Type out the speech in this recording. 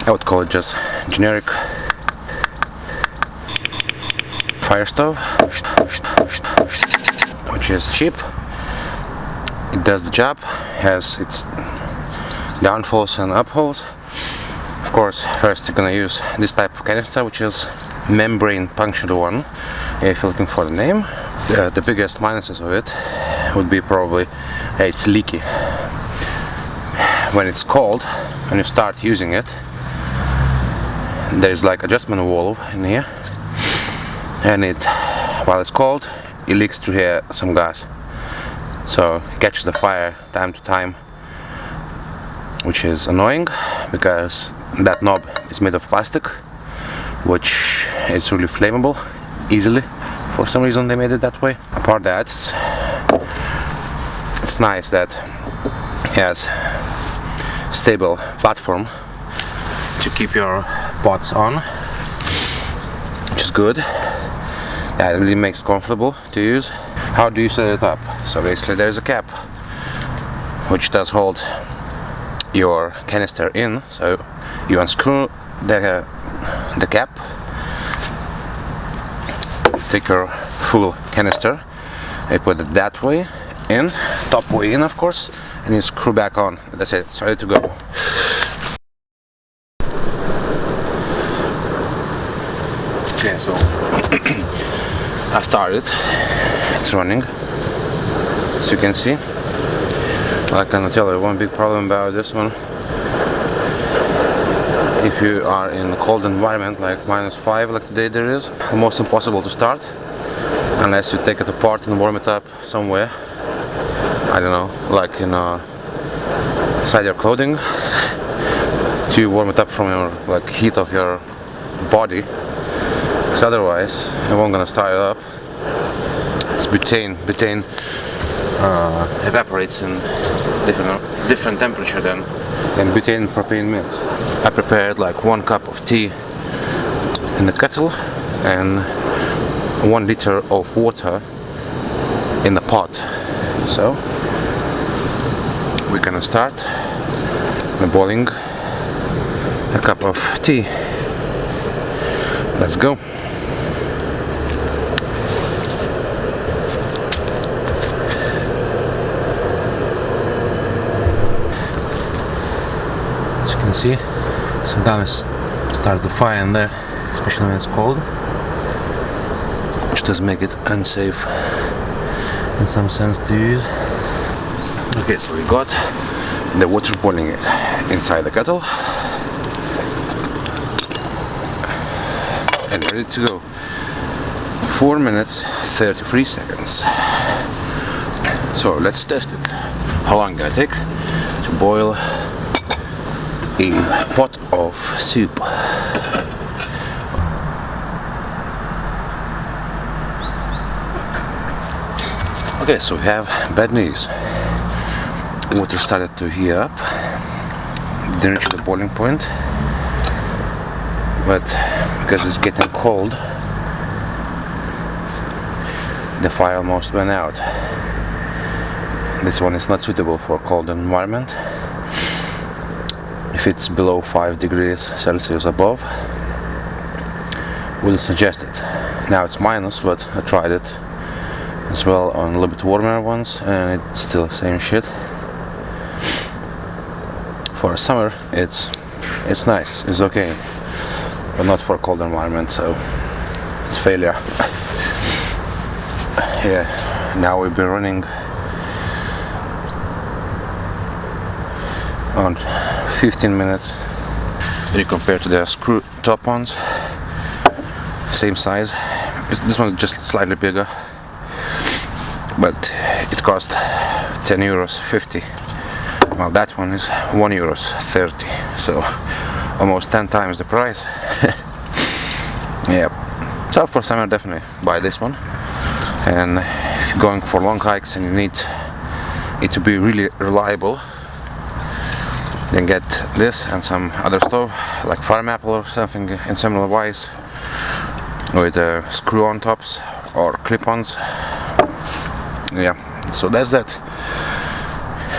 I would call it just generic fire stove, which is cheap. It does the job, has its downfalls and upholds. Of course, first you're gonna use this type of canister, which is membrane punctured one, if you're looking for the name. The biggest minuses of it would be probably it's leaky. When it's cold, when you start using it, there's like adjustment valve in here, and while it's cold, it leaks through here some gas, so it catches the fire time to time, which is annoying because that knob is made of plastic, which is really flammable easily. For some reason they made it that way. Apart that, it's nice that it has stable platform to keep your pots on, which is good. Yeah, it really makes it comfortable to use. How do you set it up? So basically there's a cap which does hold your canister in, so you unscrew the cap, take your full canister, you put it that way in, top way in of course, and you screw back on. That's it, it's ready to go. Okay, so I started, it's running, as you can see. I can tell you one big problem about this one. If you are in a cold environment like -5 like today there is, almost impossible to start unless you take it apart and warm it up somewhere. I don't know, like inside your clothing, to warm it up from your heat of your body, because otherwise it won't gonna start it up. It's butane evaporates in different temperature than butane and propane mix. I prepared like 1 cup of tea in the kettle and 1 liter of water in the pot. So we're gonna start by boiling a cup of tea. Let's go. As you can see, sometimes it starts the fire in there, especially when it's cold, which does make it unsafe in some sense to use. Okay, so we got the water boiling inside the kettle and ready to go. 4 minutes 33 seconds. So let's test it. How long gonna take to boil a pot of soup? Okay, so we have bad news. Water started to heat up, didn't reach the boiling point, but because it's getting cold, the fire almost went out. This one is not suitable for cold environment. If it's below 5 degrees Celsius above, wouldn't suggest it. Now it's minus, but I tried it as well on a little bit warmer ones and it's still the same shit. For summer it's nice, it's okay, but not for cold environment, so it's failure. Yeah, now we've been running on 15 minutes. When you compare to the screw top ones, same size. This one's just slightly bigger, but it cost 10 euros 50. Well, that one is 1 euros 30, so almost 10 times the price. Yeah, so for summer definitely buy this one, and if you're going for long hikes and you need it to be really reliable, then get this and some other stove like Farm Apple or something in similar wise with screw-on tops or clip-ons. Yeah, so that's that.